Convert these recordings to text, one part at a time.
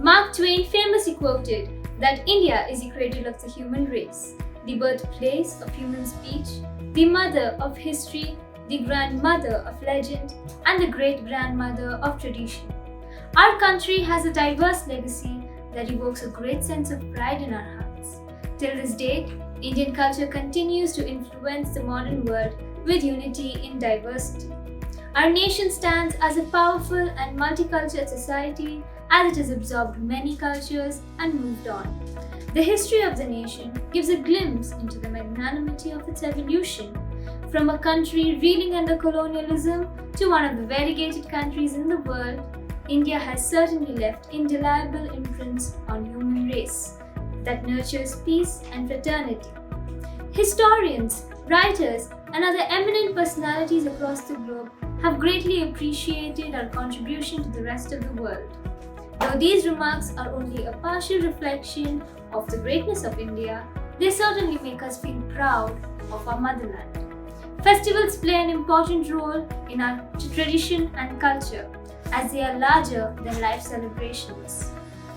Mark Twain famously quoted that India is the cradle of the human race, the birthplace of human speech, the mother of history, the grandmother of legend, and the great-grandmother of tradition. Our country has a diverse legacy that evokes a great sense of pride in our hearts. Till this date, Indian culture continues to influence the modern world with unity in diversity. Our nation stands as a powerful and multicultural society as it has absorbed many cultures and moved on. The history of the nation gives a glimpse into the magnanimity of its evolution, from a country reeling under colonialism to one of the variegated countries in the world. India has certainly left indelible imprints on human race that nurtures peace and fraternity. Historians, writers, and other eminent personalities across the globe have greatly appreciated our contribution to the rest of the world. Though these remarks are only a partial reflection of the greatness of India, they certainly make us feel proud of our motherland. Festivals play an important role in our tradition and culture, as they are larger than life celebrations.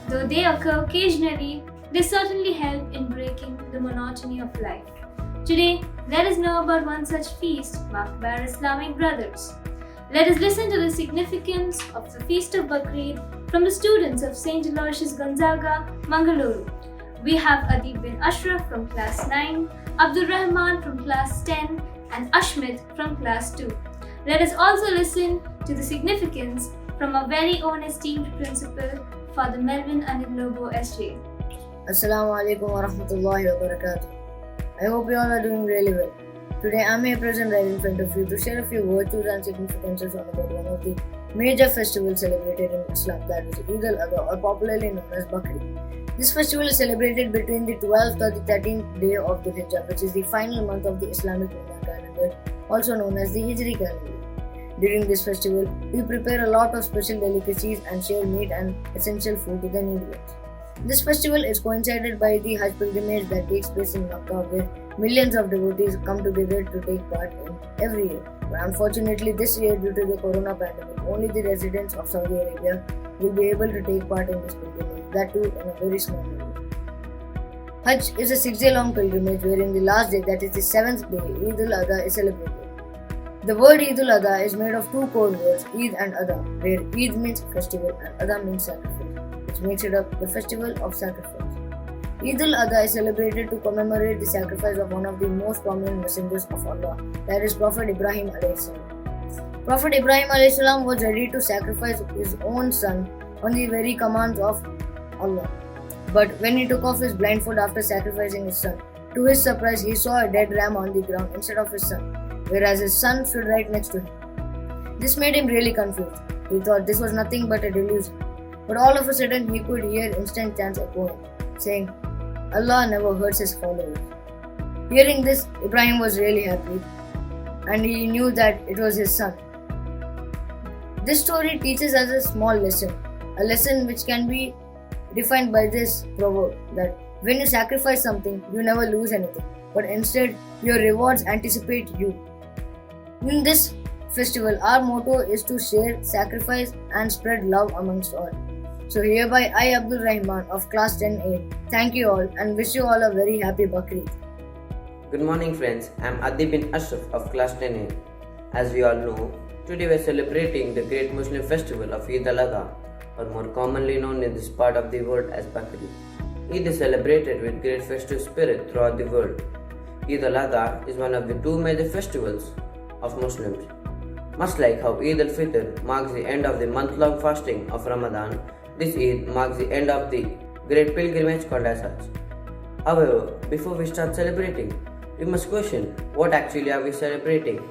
Though they occur occasionally, they certainly help in breaking the monotony of life. Today, let us know about one such feast marked by our Islamic brothers. Let us listen to the significance of the Feast of Bakrid from the students of St. Aloysius Gonzaga, Mangaluru. We have Adib bin Ashraf from class 9, Abdul Rahman from class 10, and Ashmit from class 2. Let us also listen to the significance from our very own esteemed principal, Father Melvin Aniglobo SJ. Assalamu alaikum wa rahmatullahi wa barakatuh. I hope you all are doing really well. Today I am here present right in front of you to share a few virtues and significances on about one of the major festivals celebrated in Islam, that is Eid al-Adha, or popularly known as Bakrid. This festival is celebrated between the 12th or the 13th day of the Hijjah, which is the final month of the Islamic lunar calendar, also known as the Hijri calendar. During this festival, we prepare a lot of special delicacies and share meat and essential food to the needy ones. This festival is coincided by the Hajj pilgrimage that takes place in Makkah, where millions of devotees come together to take part in every year. But unfortunately, this year, due to the corona pandemic, only the residents of Saudi Arabia will be able to take part in this pilgrimage, that too in a very small way. Hajj is a 6-day long pilgrimage wherein the last day, that is the 7th day, Eid al-Adha, is celebrated. The word Eid al-Adha is made of two core words, Eid and Adha, where Eid means festival and Adha means sacrifice, which makes it up the festival of sacrifice. Eid al-Adha is celebrated to commemorate the sacrifice of one of the most prominent messengers of Allah, that is Prophet Ibrahim a.s. Prophet Ibrahim a.s. was ready to sacrifice his own son on the very commands of Allah. But when he took off his blindfold after sacrificing his son, to his surprise he saw a dead ram on the ground instead of his son, whereas his son stood right next to him. This made him really confused. He thought this was nothing but a delusion. But all of a sudden he could hear instant chants echoing, saying, Allah never hurts his followers. Hearing this, Ibrahim was really happy, and he knew that it was his son. This story teaches us a small lesson, a lesson which can be defined by this proverb, that when you sacrifice something, you never lose anything, but instead your rewards anticipate you. In this festival, our motto is to share, sacrifice, and spread love amongst all. So hereby I, Abdul Rahman of class 10A, thank you all and wish you all a very happy Bakrid. Good morning friends, I am Adib bin Ashraf of class 10A. As we all know, today we are celebrating the great Muslim festival of Eid al-Adha, or more commonly known in this part of the world as Bakrid. Eid is celebrated with great festive spirit throughout the world. Eid al-Adha is one of the two major festivals of Muslims. Much like how Eid al-Fitr marks the end of the month-long fasting of Ramadan, this Eid marks the end of the great pilgrimage called as Hajj. However, before we start celebrating, we must question what actually are we celebrating,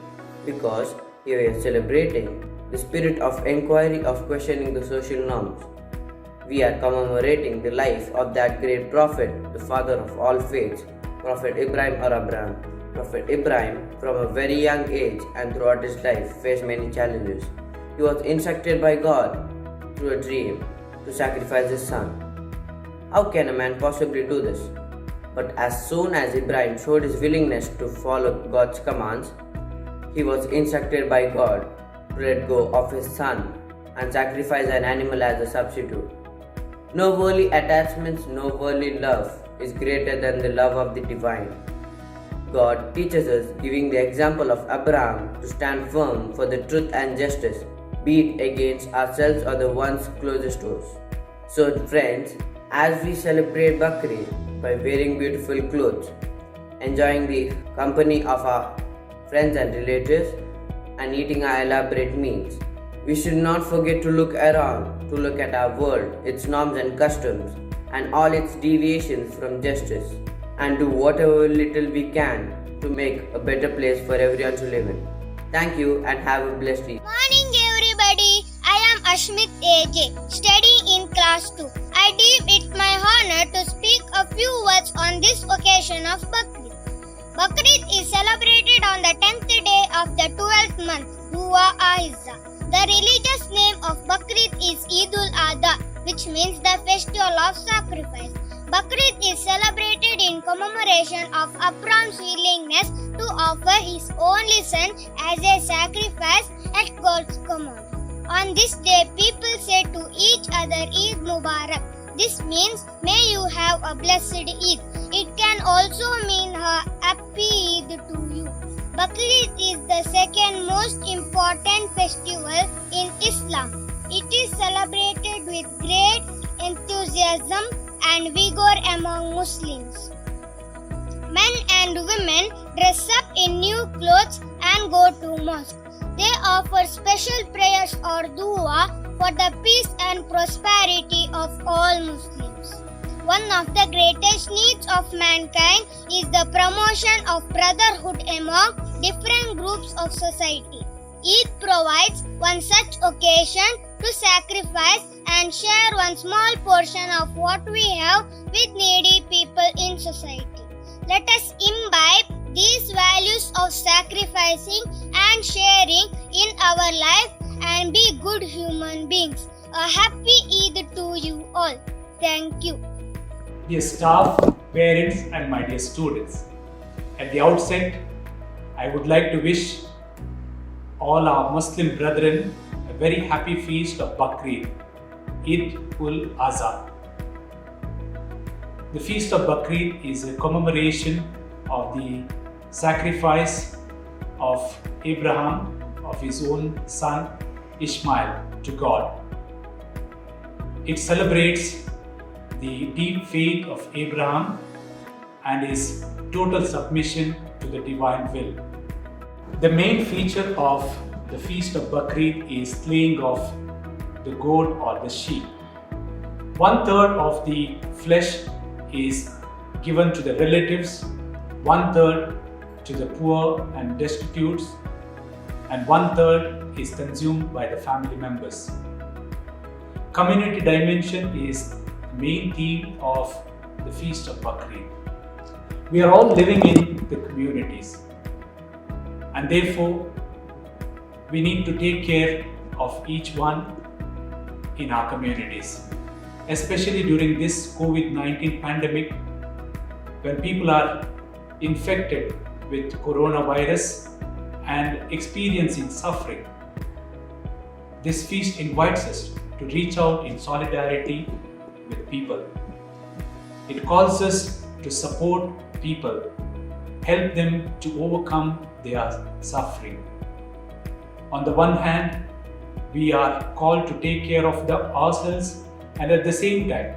because here we are celebrating the spirit of inquiry, of questioning the social norms. We are commemorating the life of that great prophet, the father of all faiths, Prophet Ibrahim or Abraham. Prophet Ibrahim, from a very young age and throughout his life, faced many challenges. He was instructed by God through a dream to sacrifice his son. How can a man possibly do this? But as soon as Ibrahim showed his willingness to follow God's commands, he was instructed by God to let go of his son and sacrifice an animal as a substitute. No worldly attachments, no worldly love is greater than the love of the divine. God teaches us, giving the example of Abraham, to stand firm for the truth and justice, be it against ourselves or the ones closest to us. So, friends, as we celebrate Bakri by wearing beautiful clothes, enjoying the company of our friends and relatives, and eating our elaborate meals, we should not forget to look around, to look at our world, its norms and customs, and all its deviations from justice, and do whatever little we can to make a better place for everyone to live in. Thank you and have a blessed week. Morning everybody, I am Ashmit AJ, studying in class 2. I deem it my honor to speak a few words on this occasion of Bakrid. Bakrid is celebrated on the 10th day of the 12th month, Dua Ahizza. The religious name of Bakrid is Eidul Adha, which means the festival of sacrifice. Bakrid is celebrated in commemoration of Abraham's willingness to offer his only son as a sacrifice at God's command. On this day, people say to each other, Eid Mubarak. This means, may you have a blessed Eid. It can also mean a happy Eid to you. Bakrid is the second most important festival in Islam. It is celebrated with great enthusiasm and vigor among Muslims. Men and women dress up in new clothes and go to mosque. They offer special prayers or dua for the peace and prosperity of all Muslims. One of the greatest needs of mankind is the promotion of brotherhood among different groups of society. Eid provides one such occasion to sacrifice and share one small portion of what we have with needy people in society. Let us imbibe these values of sacrificing and sharing in our life and be good human beings. A happy Eid to you all. Thank you. Dear staff, parents and my dear students, at the outset, I would like to wish all our Muslim brethren a very happy feast of Bakrid, Eid ul Adha. The feast of Bakrid is a commemoration of the sacrifice of Abraham, of his own son Ishmael, to God. It celebrates the deep faith of Abraham and his total submission to the divine will. The main feature of the feast of Bakrid is slaying of the goat or the sheep. 1/3 of the flesh is given to the relatives, 1/3 to the poor and destitutes, and 1/3 is consumed by the family members. Community dimension is the main theme of the feast of Bakrid. We are all living in the communities, and therefore we need to take care of each one in our communities, especially during this COVID-19 pandemic, when people are infected with coronavirus and experiencing suffering. This feast invites us to reach out in solidarity with people. It calls us to support people, help them to overcome their suffering. On the one hand, we are called to take care of ourselves, and at the same time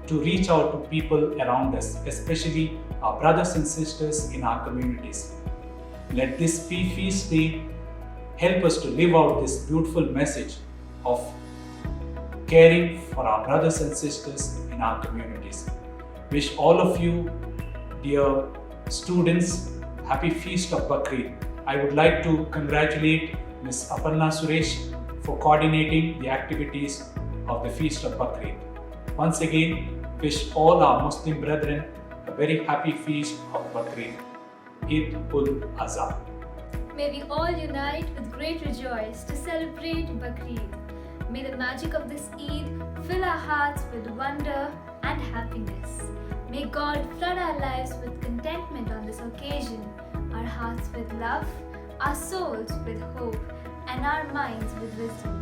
to reach out to people around us, especially our brothers and sisters in our communities. Let this feast day help us to live out this beautiful message of caring for our brothers and sisters in our communities. Wish all of you, dear students, happy feast of Bakrid. I would like to congratulate Ms. Aparna Suresh for coordinating the activities of the feast of Bakrid. Once again, wish all our Muslim brethren a very happy feast of Bakrid. Eid ul Adha. May we all unite with great rejoice to celebrate Bakrid. May the magic of this Eid fill our hearts with wonder and happiness. May God flood our lives with contentment on this occasion, our hearts with love, our souls with hope, and our minds with wisdom.